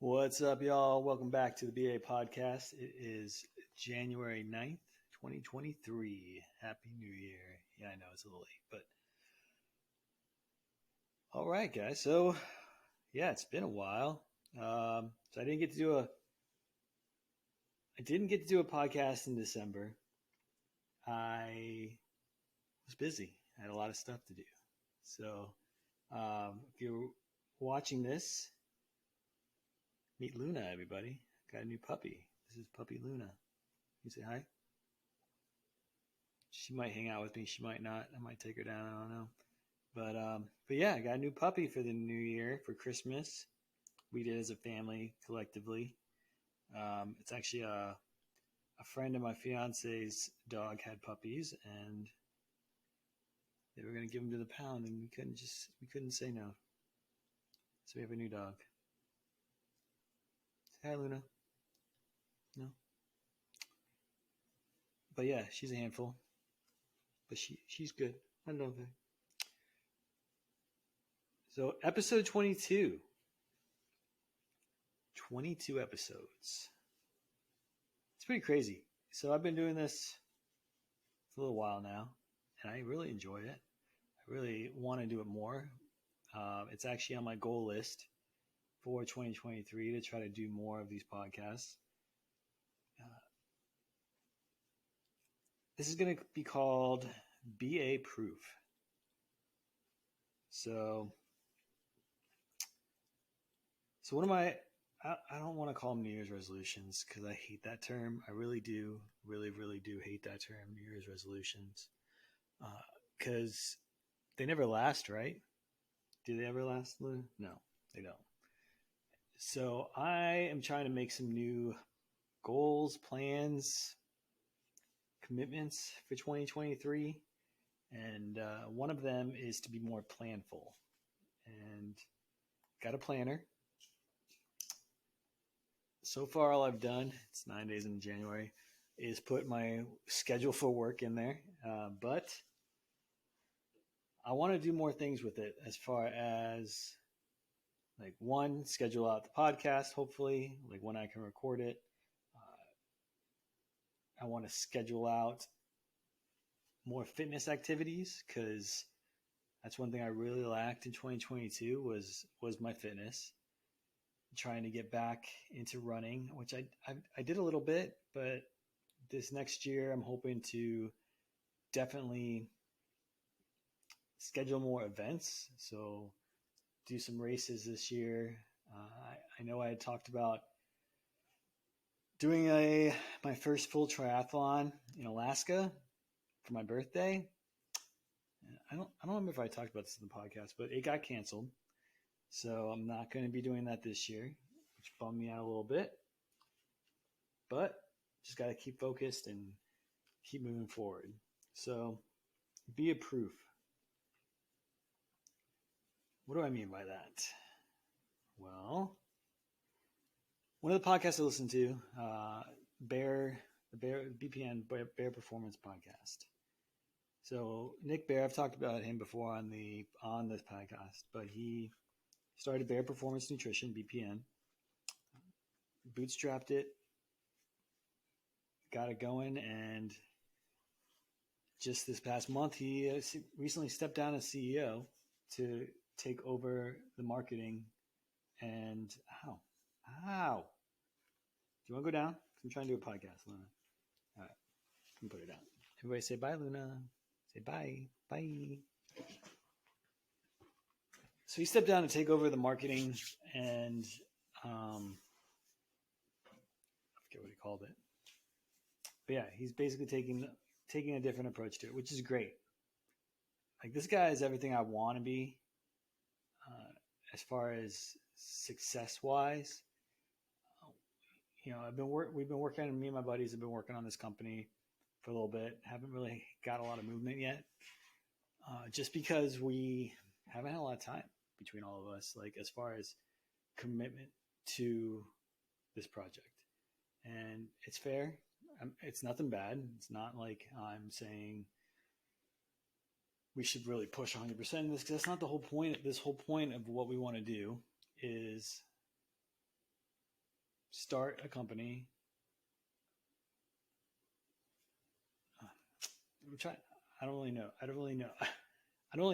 What's up, y'all? Welcome back to the BA podcast. It is January 9th, 2023. Happy New Year. Yeah, I know it's a little late, but all right, guys. So, yeah, it's been a while. So I didn't get to do a podcast in December. I was busy. I had a lot of stuff to do. So, if you're watching this, meet Luna, everybody. Got a new puppy. This is puppy Luna. You say hi? She might hang out with me. She might not. I might take her down. I don't know. But yeah, I got a new puppy for the new year for Christmas. We did as a family collectively. It's actually a friend of my fiance's dog had puppies, and they were going to give them to the pound, and we couldn't say no. So we have a new dog. Say hi, Luna. No, but yeah, she's a handful, but she's good. I love her. So episode 22. 22 episodes. It's pretty crazy. So I've been doing this for a little while now, and I really enjoy it. I really want to do it more. It's actually on my goal list for 2023 to try to do more of these podcasts. This is going to be called BA Proof. So one of my, I don't want to call them New Year's resolutions because I hate that term. I really do, really do hate that term, New Year's resolutions, because they never last, right? Do they ever last, Lou? No, they don't. So I am trying to make some new goals, plans, commitments for 2023. And one of them is to be more planful. And got a planner. So far, all I've done, it's 9 days in January, is put my schedule for work in there. But I want to do more things with it as far as like one, schedule out the podcast, hopefully, like when I can record it. I want to schedule out more fitness activities because that's one thing I really lacked in 2022 was my fitness. Trying to get back into running, which I did a little bit, but this next year I'm hoping to definitely schedule more events. So do some races this year. I know I had talked about doing my first full triathlon in Alaska for my birthday. I don't remember if I talked about this in the podcast, but it got canceled. So I'm not going to be doing that this year, which bummed me out a little bit. But just got to keep focused and keep moving forward. So be a proof. What do I mean by that? Well, one of the podcasts I listen to, BPN Bear Performance Podcast. So Nick Bear, I've talked about him before on this podcast, but he started Bear Performance Nutrition, BPN, bootstrapped it, got it going, and just this past month, he recently stepped down as CEO to take over the marketing. And how? Do you want to go down? I'm trying to do a podcast, Luna. All right, let me put it down. Everybody say bye, Luna. Say bye. Bye. So he stepped down to take over the marketing, and I forget what he called it. But yeah, he's basically taking a different approach to it, which is great. Like, this guy is everything I want to be as far as success-wise. You know, we've been working, me and my buddies have been working on this company for a little bit. Haven't really got a lot of movement yet, just because we haven't had a lot of time between all of us, like as far as commitment to this project. And it's fair. It's nothing bad. It's not like I'm saying we should really push 100% in this, because that's not the whole point. This whole point of what we want to do is start a company. I'm trying. I don't really know. I don't really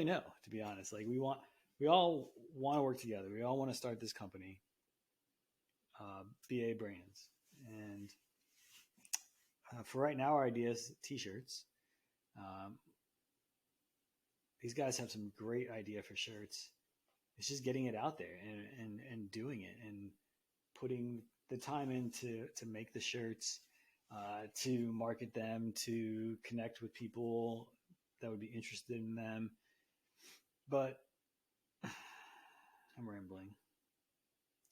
know, to be honest. Like we all want to work together. We all want to start this company, BA Brands, and for right now, our idea is t-shirts. Um, these guys have some great idea for shirts. It's just getting it out there and doing it and putting the time in to make the shirts, to market them, to connect with people that would be interested in them. But I'm rambling.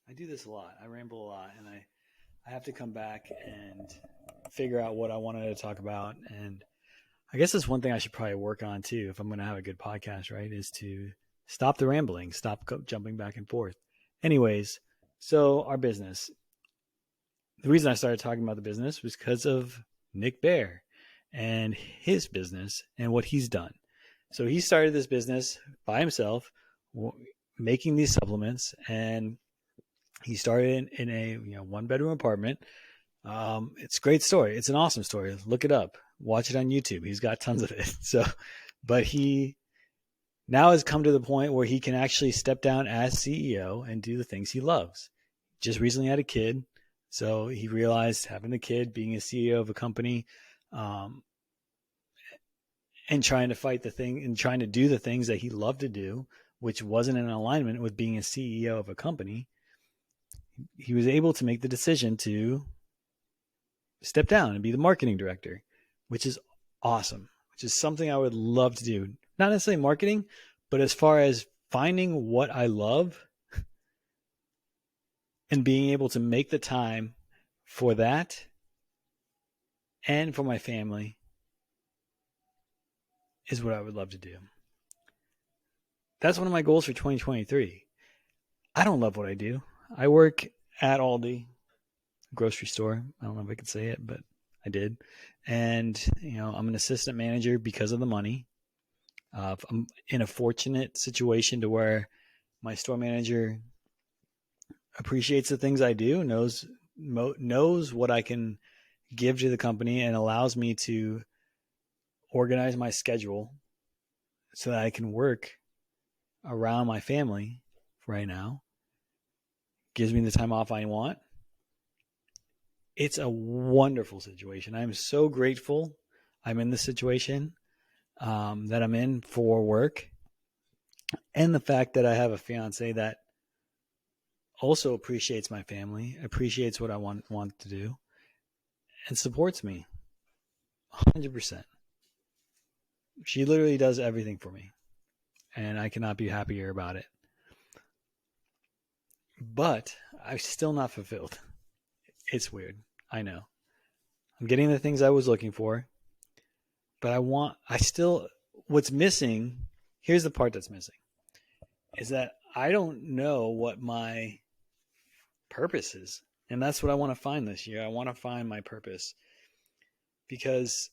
I do this a lot. I ramble a lot, and I have to come back and figure out what I wanted to talk about. And I guess that's one thing I should probably work on too, if I'm going to have a good podcast, right? Is to stop the rambling, stop jumping back and forth. Anyways, so our business. The reason I started talking about the business was because of Nick Bare and his business and what he's done. So he started this business by himself, making these supplements, and he started in a 1-bedroom apartment. It's a great story. It's an awesome story. Look it up. Watch it on YouTube. He's got tons of it. So, but he now has come to the point where he can actually step down as CEO and do the things he loves. Just recently had a kid. So he realized having a kid, being a CEO of a company, and trying to fight the thing and trying to do the things that he loved to do, which wasn't in alignment with being a CEO of a company, he was able to make the decision to step down and be the marketing director, which is awesome, which is something I would love to do. Not necessarily marketing, but as far as finding what I love and being able to make the time for that and for my family is what I would love to do. That's one of my goals for 2023. I don't love what I do. I work at Aldi, grocery store. I don't know if I could say it, but I did. And, I'm an assistant manager because of the money. I'm in a fortunate situation to where my store manager appreciates the things I do, knows what I can give to the company, and allows me to organize my schedule so that I can work around my family right now. Gives me the time off I want. It's a wonderful situation. I'm so grateful I'm in this situation that I'm in for work, and the fact that I have a fiance that also appreciates my family, appreciates what I want to do, and supports me 100%. She literally does everything for me, and I cannot be happier about it. But I'm still not fulfilled. It's weird. I know. I'm getting the things I was looking for, but what's missing, here's the part that's missing, is that I don't know what my purpose is. And that's what I want to find this year. I want to find my purpose, because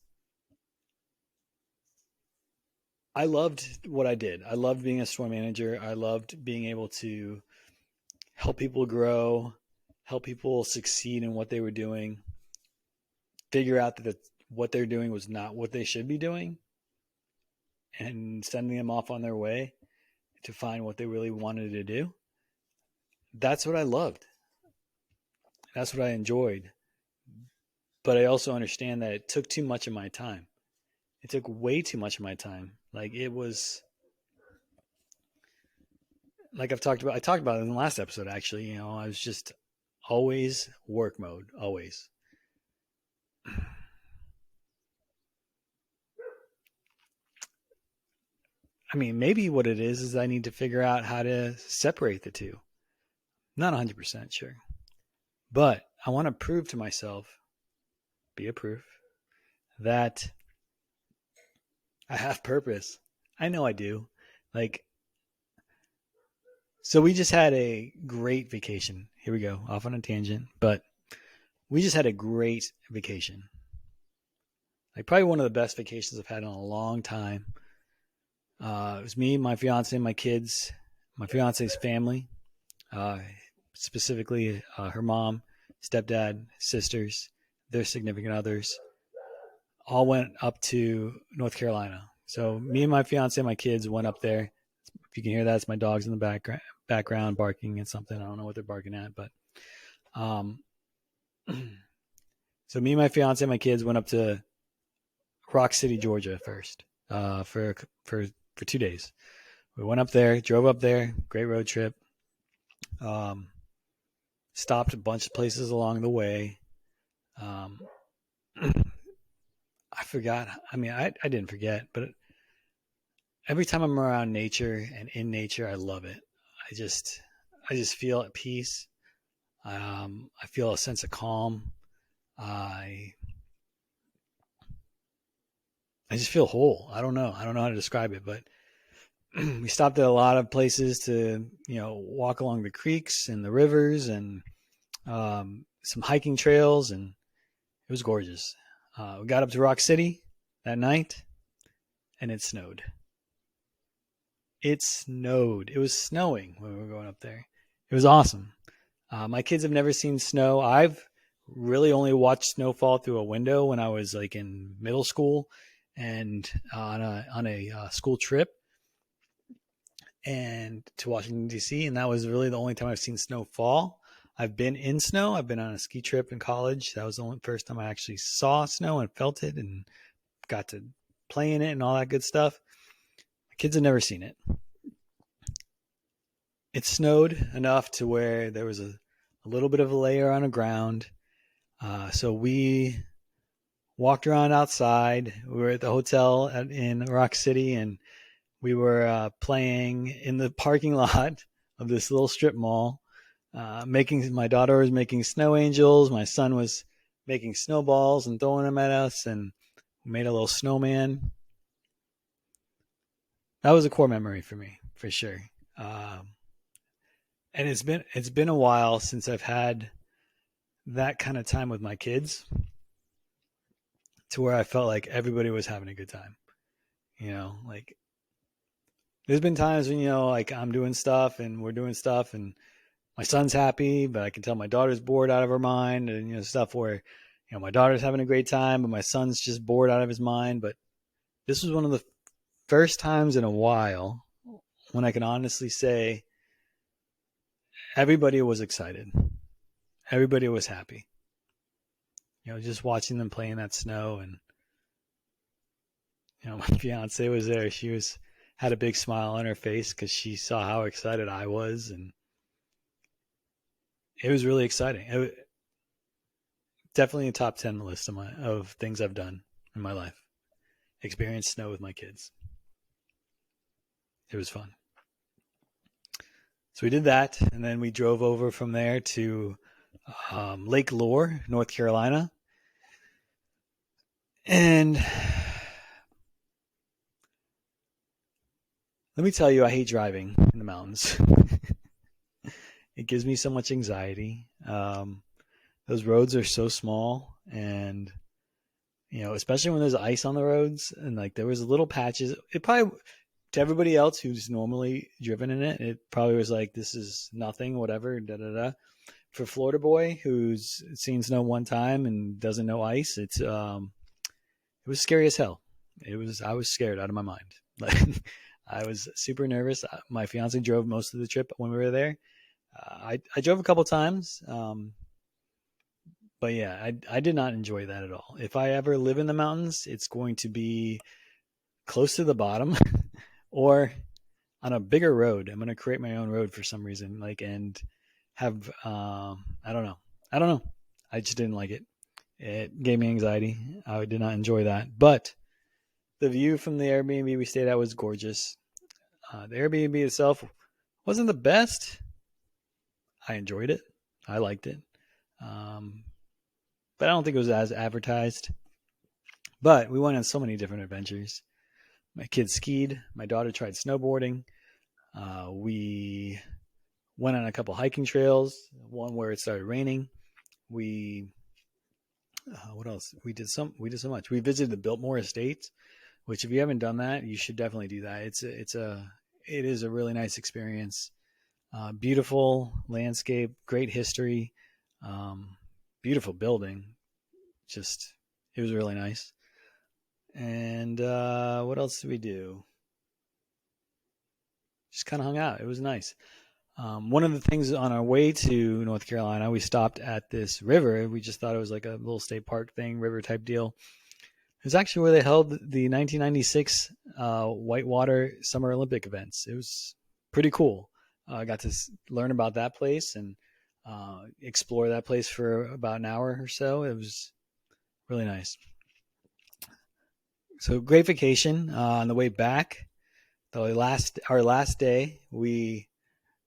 I loved what I did. I loved being a store manager. I loved being able to help people grow, help people succeed in what they were doing, figure out that what they're doing was not what they should be doing, and sending them off on their way to find what they really wanted to do. That's what I loved. That's what I enjoyed. But I also understand that it took too much of my time. It took way too much of my time. Like, it was, like I talked about it in the last episode, actually. I was just always work mode, always. I mean, maybe what it is I need to figure out how to separate the two. Not 100% sure. But I want to prove to myself, be a proof, that I have purpose. I know I do. So we just had a great vacation. Here we go, off on a tangent. But we just had a great vacation. Probably one of the best vacations I've had in a long time. It was me, my fiance, my kids, my fiance's family, specifically her mom, stepdad, sisters, their significant others, all went up to North Carolina. So me and my fiance and my kids went up there. If you can hear that, it's my dogs in the background barking at something. I don't know what they're barking at, but so me and my fiance and my kids went up to Rock City, Georgia first for 2 days. We went up there, drove up there, great road trip. Stopped a bunch of places along the way. I forgot. I mean, I didn't forget, but every time I'm around nature and in nature, I love it. I just feel at peace. I feel a sense of calm. I just feel whole. I don't know how to describe it, but we stopped at a lot of places to, walk along the creeks and the rivers and some hiking trails, and it was gorgeous. We got up to Rock City that night, and it snowed. It snowed. It was snowing when we were going up there. It was awesome. My kids have never seen snow. I've really only watched snowfall through a window when I was like in middle school and on a school trip and to Washington, D.C. And that was really the only time I've seen snow fall. I've been in snow. I've been on a ski trip in college. That was the first time I actually saw snow and felt it and got to play in it and all that good stuff. My kids have never seen it. It snowed enough to where there was a little bit of a layer on the ground. So we walked around outside. We were at the hotel in Rock City, and we were playing in the parking lot of this little strip mall. My daughter was making snow angels. My son was making snowballs and throwing them at us, and we made a little snowman. That was a core memory for me, for sure. And it's been a while since I've had that kind of time with my kids to where I felt like everybody was having a good time. Like there's been times when, like I'm doing stuff and we're doing stuff and my son's happy, but I can tell my daughter's bored out of her mind, and, stuff where, my daughter's having a great time, but my son's just bored out of his mind. But this was one of the first times in a while when I can honestly say everybody was excited. Everybody was happy. Just watching them play in that snow, and my fiance was there. She had a big smile on her face because she saw how excited I was, and it was really exciting. Definitely a top 10 list of things I've done in my life. Experience snow with my kids. It was fun. So we did that, and then we drove over from there to Lake Lure, North Carolina. And let me tell you, I hate driving in the mountains. It gives me so much anxiety. Those roads are so small, and especially when there's ice on the roads, and like there was little patches. It probably, to everybody else who's normally driven in it, it probably was like, this is nothing, whatever, da da da. For Florida boy who's seen snow one time and doesn't know ice, it was scary as hell. I was scared out of my mind. Like I was super nervous. My fiance drove most of the trip when we were there. I drove a couple times. But yeah, I did not enjoy that at all. If I ever live in the mountains, it's going to be close to the bottom or on a bigger road. I'm going to create my own road for some reason, and have, I don't know. I just didn't like it. It gave me anxiety. I did not enjoy that. But the view from the Airbnb we stayed at was gorgeous. The Airbnb itself wasn't the best. I enjoyed it. I liked it. But I don't think it was as advertised. But we went on so many different adventures. My kids skied. My daughter tried snowboarding. We went on a couple hiking trails. One where it started raining. What else? We did so much. We visited the Biltmore Estate, which if you haven't done that, you should definitely do that. It is a really nice experience. Beautiful landscape, great history. beautiful building. Just, it was really nice. And what else did we do? Just kind of hung out. It was nice. One of the things on our way to North Carolina, we stopped at this river. We just thought it was like a little state park thing, river type deal. It was actually where they held the 1996 Whitewater Summer Olympic events. It was pretty cool. I got to learn about that place and explore that place for about an hour or so. It was really nice. So great vacation. On the way back, our last day, we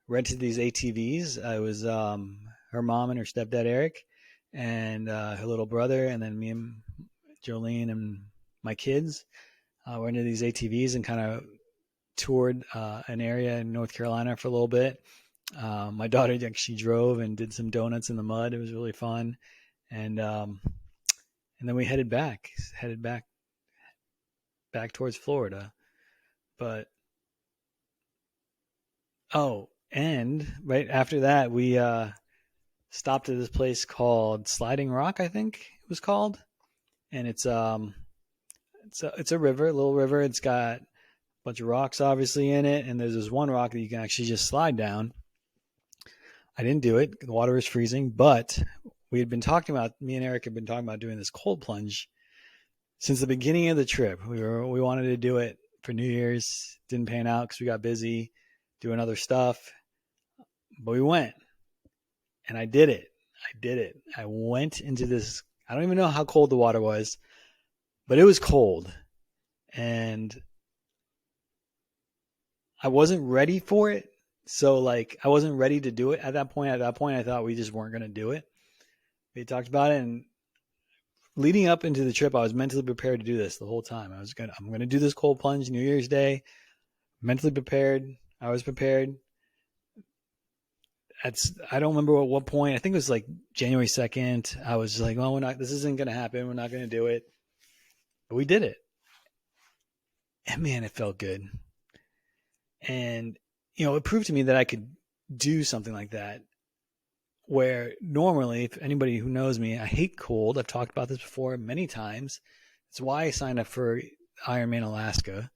rented these ATVs. I was her mom and her stepdad Eric, and her little brother, and then me and Jolene and my kids went into these ATVs and kind of toured an area in North Carolina for a little bit. My daughter actually drove and did some donuts in the mud. It was really fun, and then we headed back towards Florida. But and right after that, we stopped at this place called Sliding Rock, I think it was called, and it's a river, a little river. It's got a bunch of rocks obviously in it, and there's this one rock that you can actually just slide down. I didn't do it. The water was freezing, but me and Eric had been talking about doing this cold plunge since the beginning of the trip. We wanted to do it for New Year's. Didn't pan out because we got busy doing other stuff, but we went, and I did it. I went into this. I don't even know how cold the water was, but it was cold, and I wasn't ready for it. So I wasn't ready to do it at that point. At that point, I thought we just weren't going to do it. We talked about it, and leading up into the trip, I was mentally prepared to do this the whole time. I'm going to do this cold plunge New Year's Day. Mentally prepared. I was prepared. I don't remember at what point. I think it was like January 2nd. I was like, "Oh, this isn't going to happen. We're not going to do it." But we did it. And man, it felt good. And, it proved to me that I could do something like that, where normally, if anybody who knows me, I hate cold. I've talked about this before many times. It's why I signed up for Ironman Alaska,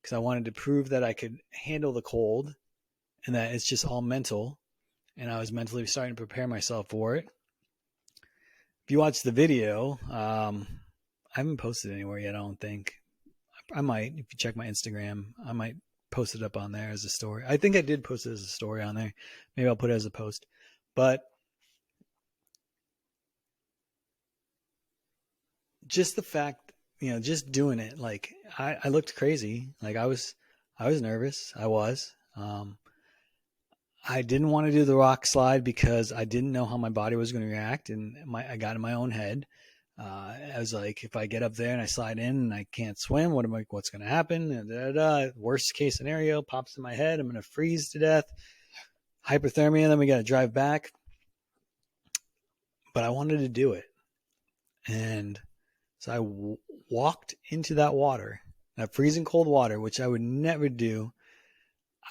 because I wanted to prove that I could handle the cold and that it's just all mental. And I was mentally starting to prepare myself for it. If you watch the video, I haven't posted it anywhere yet, I don't think. I might. If you check my Instagram, I might post it up on there as a story. I think I did post it as a story on there. Maybe I'll put it as a post. But just the fact, just doing it, I looked crazy. I was nervous. I didn't want to do the rock slide because I didn't know how my body was going to react, and I got in my own head. I was like, if I get up there and I slide in and I can't swim, what's going to happen? Worst case scenario pops in my head. I'm going to freeze to death, hypothermia. Then we got to drive back. But I wanted to do it, and so I walked into that water, that freezing cold water, which I would never do.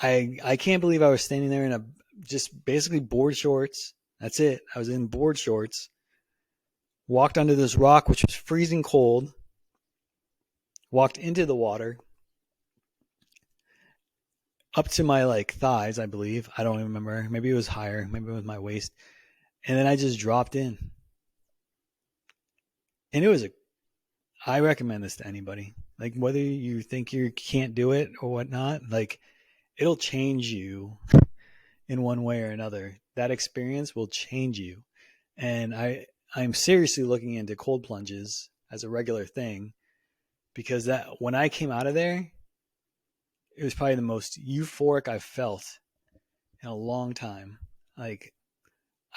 I can't believe I was standing there in just basically board shorts. That's it. I was in board shorts. Walked onto this rock, which was freezing cold. Walked into the water. Up to my thighs, I believe. I don't even remember. Maybe it was higher. Maybe it was my waist. And then I just dropped in. And I recommend this to anybody. Whether you think you can't do it or whatnot, it'll change you in one way or another. That experience will change you. And I'm seriously looking into cold plunges as a regular thing, because when I came out of there, it was probably the most euphoric I've felt in a long time. I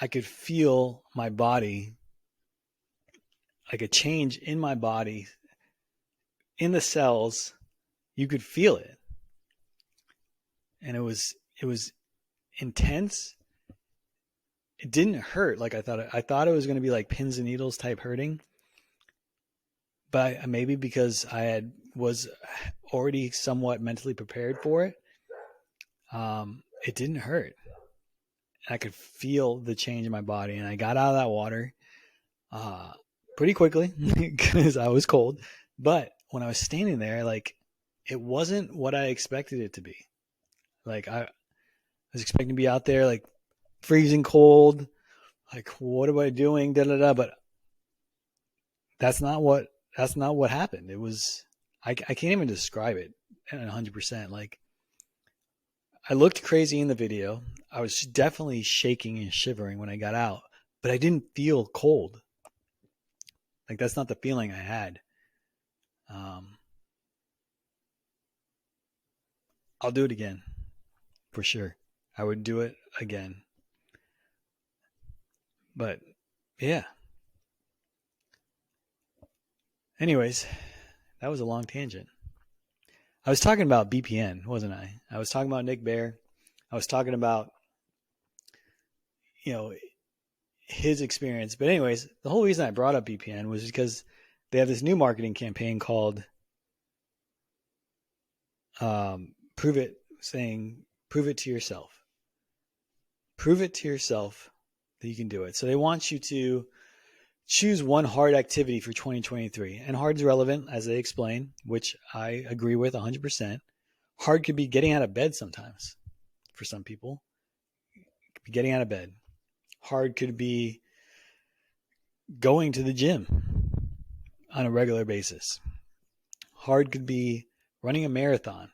could feel my body, a change in my body, in the cells. You could feel it. And it was intense. It didn't hurt like I thought. I thought it was going to be pins and needles type hurting. But maybe because I was already somewhat mentally prepared for it, it didn't hurt. I could feel the change in my body. And I got out of that water. pretty quickly because I was cold. But when I was standing there, like it wasn't what I expected it to be. Like I was expecting to be out there like freezing cold. Like what am I doing? Da da da. But that's not what happened. It was I can't even describe it 100%. Like I looked crazy in the video. I was definitely shaking and shivering when I got out, but I didn't feel cold. Like that's not the feeling I had. Um, I'll do it again for sure. I would do it again. But yeah. Anyways, that was a long tangent. I was talking about BPN, wasn't I? I was talking about Nick Bare. I was talking about, you know, his experience. But anyways, the whole reason I brought up BPN was because they have this new marketing campaign called Prove It, saying, prove it to yourself. Prove it to yourself that you can do it. So they want you to choose one hard activity for 2023. And hard's relevant, as they explain, which I agree with 100%. Hard could be getting out of bed sometimes for some people. It could be getting out of bed. Hard could be going to the gym on a regular basis. Hard could be running a marathon.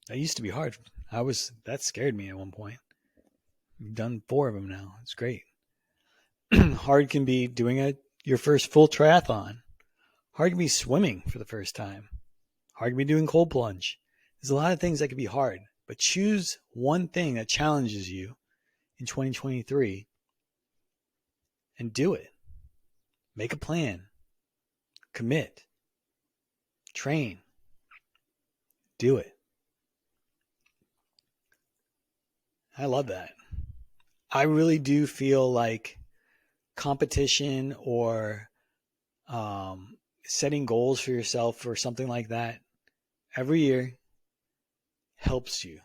That used to be hard. That scared me at one point. I've done 4 of them now. It's great. Hard can be doing your first full triathlon. Hard can be swimming for the first time. Hard can be doing cold plunge. There's a lot of things that can be hard, but choose one thing that challenges you in 2023 and do it. Make a plan. Commit. Train. Do it. I love that. I really do feel like competition or setting goals for yourself or something like that every year helps you.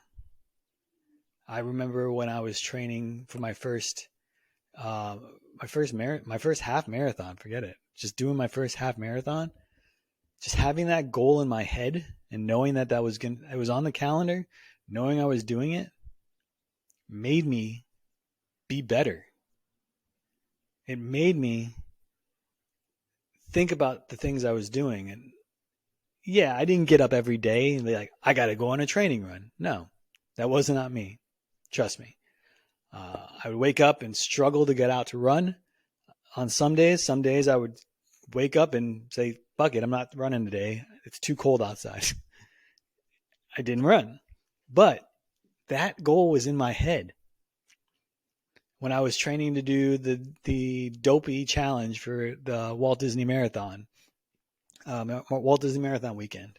I remember when I was training for my first half marathon. Forget it. Just doing my first half marathon. Just having that goal in my head and knowing that it was on the calendar, knowing I was doing it, made me be better. It made me think about the things I was doing. And yeah, I didn't get up every day and be like, I got to go on a training run. No, that was not me. Trust me. I would wake up and struggle to get out to run on some days. Some days I would wake up and say, fuck it, I'm not running today. It's too cold outside. I didn't run. But that goal was in my head when I was training to do the Dopey challenge for the Walt Disney Marathon, Walt Disney Marathon weekend.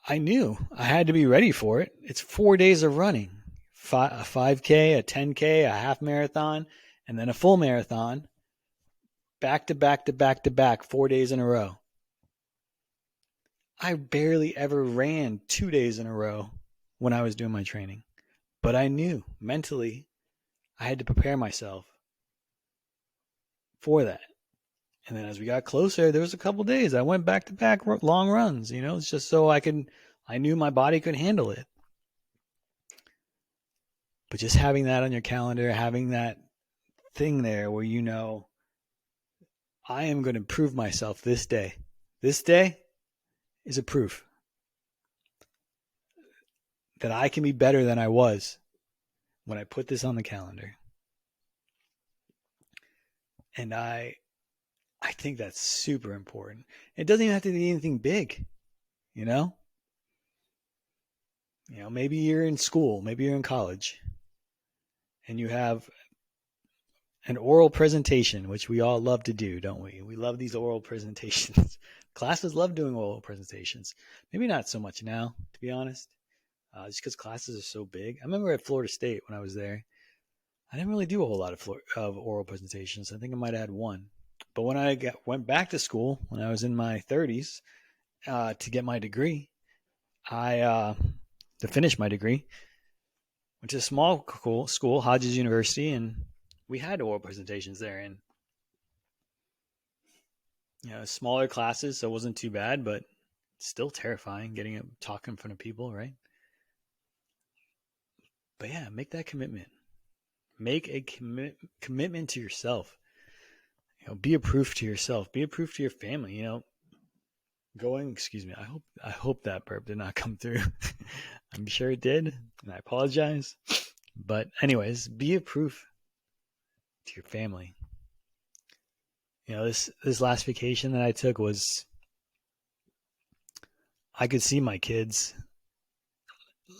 I knew I had to be ready for it. It's 4 days of running, a 5K, a 10K, a half marathon, and then a full marathon, back to back to back to back, 4 days in a row. I barely ever ran 2 days in a row when I was doing my training. But I knew mentally I had to prepare myself for that. And then as we got closer, there was a couple days I went back to back long runs. It's just so I knew my body could handle it. But just having that on your calendar, having that thing there where I am going to prove myself this day. This day is a proof that I can be better than I was when I put this on the calendar. And I think that's super important. It doesn't even have to be anything big, maybe you're in school, maybe you're in college, and you have an oral presentation, which we all love to do, don't we? We love these oral presentations. Classes love doing oral presentations. Maybe not so much now, to be honest, just because classes are so big. I remember at Florida State when I was there, I didn't really do a whole lot of oral presentations. I think I might have had one. But when I went back to school, when I was in my 30s, to get my degree, to finish my degree, went to a small school, Hodges University, and we had oral presentations there, and smaller classes, so it wasn't too bad, but still terrifying getting up talking in front of people, right? But yeah, make that commitment. Make a commitment to yourself. Be a proof to yourself. Be a proof to your family. Excuse me. I hope that burp did not come through. I'm sure it did, and I apologize. But anyways, be a proof to your family. This last vacation that I took was, I could see my kids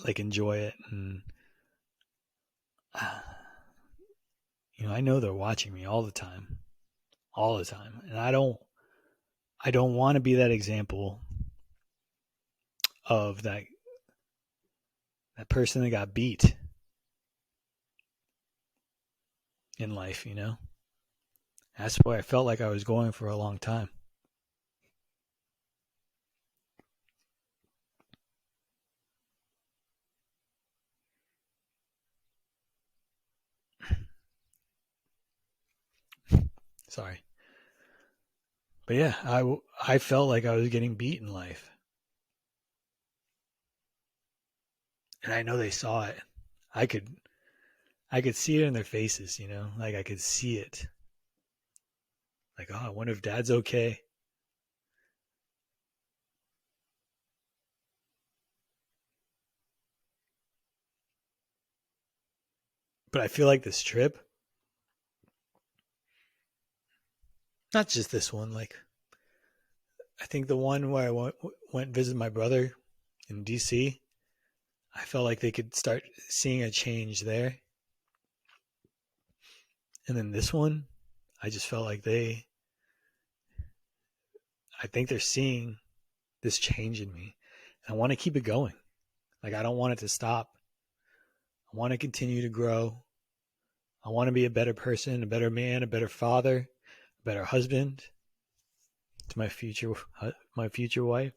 like enjoy it, and I know they're watching me all the time, and I don't want to be that example of that person that got beat in life. That's where I felt like I was going for a long time. Sorry. But yeah, I felt like I was getting beat in life. And I know they saw it. I could see it in their faces, like I could see it. Like, oh, I wonder if Dad's okay. But I feel like this trip, not just this one, like I think the one where I went visit my brother in DC, I felt like they could start seeing a change there. And then this one, I just felt like I think they're seeing this change in me. And I want to keep it going. Like, I don't want it to stop. I want to continue to grow. I want to be a better person, a better man, a better father, a better husband to my future wife.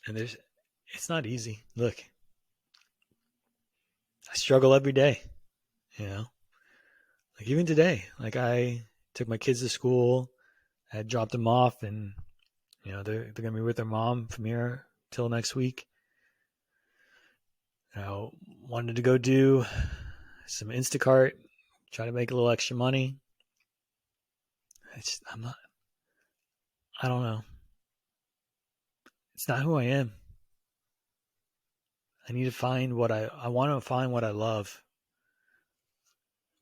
And it's not easy. Look, I struggle every day, like even today, like I took my kids to school, I had dropped them off, and they're going to be with their mom from here till next week. Wanted to go do some Instacart, try to make a little extra money. I don't know. It's not who I am. I need to find I want to find what I love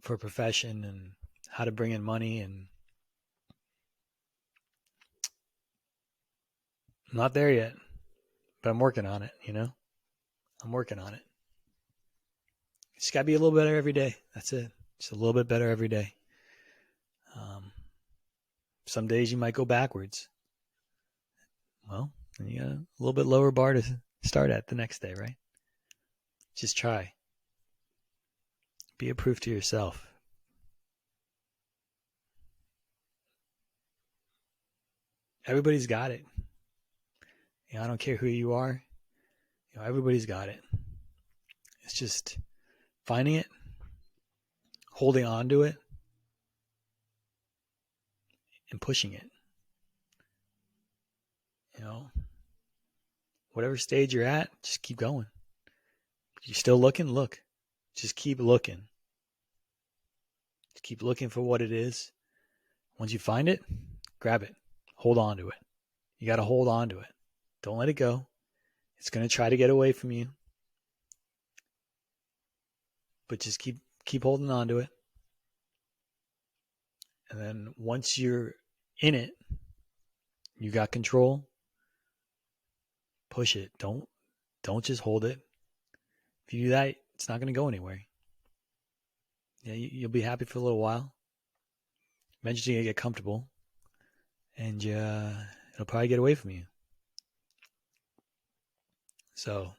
for a profession and how to bring in money, and I'm not there yet, but I'm working on it, I'm working on it. Just got to be a little better every day. That's it. Just a little bit better every day. Some days you might go backwards. Well, then you got a little bit lower bar to start at the next day, right? Just try. Be a proof to yourself. Everybody's got it. I don't care who you are. Everybody's got it. It's just finding it, holding on to it, and pushing it. Whatever stage you're at, just keep going. If you're still looking, look. Just keep looking. Just keep looking for what it is. Once you find it, grab it. Hold on to it. You got to hold on to it. Don't let it go. It's going to try to get away from you. But just keep holding on to it. And then once you're in it, you got control. Push it. Don't just hold it. If you do that, it's not going to go anywhere. Yeah, you'll be happy for a little while. Eventually you get comfortable, and it'll probably get away from you. So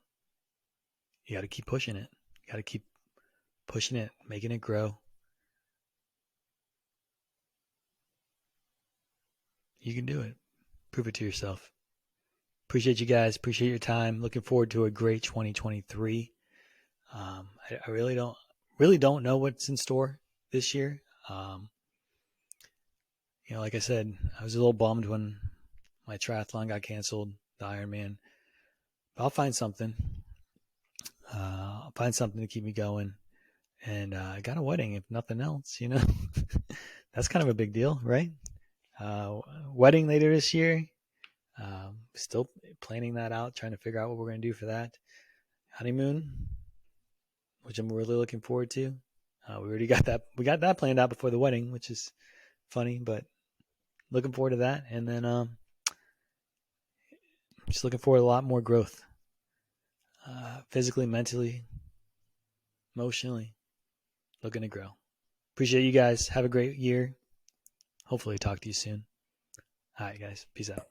you got to keep pushing it. You got to keep pushing it, making it grow. You can do it. Prove it to yourself. Appreciate you guys. Appreciate your time. Looking forward to a great 2023. I really don't know what's in store this year. Like I said, I was a little bummed when my triathlon got canceled, the Ironman. But I'll find something. I'll find something to keep me going. And I got a wedding, if nothing else. That's kind of a big deal, right? Wedding later this year. Still planning that out, trying to figure out what we're going to do for that. Honeymoon, which I'm really looking forward to. We already got that. We got that planned out before the wedding, which is funny, but looking forward to that. And then just looking forward to a lot more growth, physically, mentally, emotionally. Looking to grow. Appreciate you guys. Have a great year. Hopefully talk to you soon. All right, guys. Peace out.